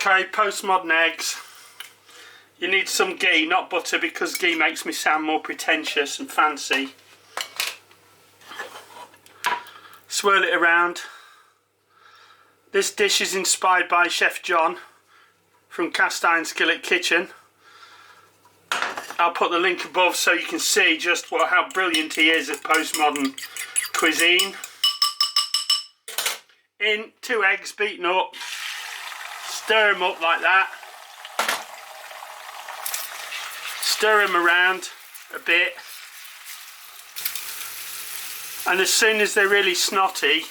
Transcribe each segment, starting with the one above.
Okay, postmodern eggs. You need some ghee, not butter, because ghee makes me sound more pretentious and fancy. Swirl it around. This dish is inspired by Chef John from Cast Iron Skillet Kitchen. I'll put the link above so you can see just how brilliant he is at postmodern cuisine. In 2 eggs beaten up. Stir them up like that. Stir them around a bit. And as soon as they're really snotty,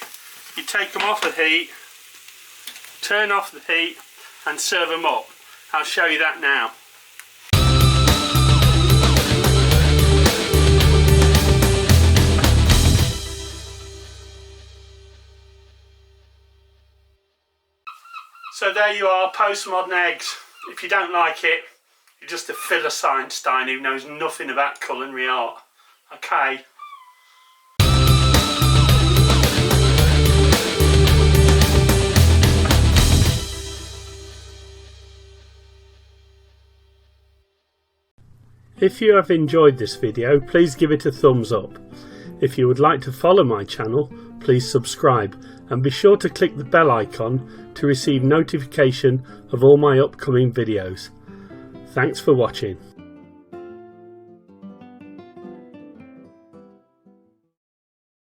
you take them off the heat, turn off the heat and serve them up. I'll show you that now. So there you are, postmodern eggs. If you don't like it, you're just a Philistine who knows nothing about culinary art. Okay. If you have enjoyed this video, please give it a thumbs up. If you would like to follow my channel, please subscribe and be sure to click the bell icon to receive notification of all my upcoming videos. Thanks for watching.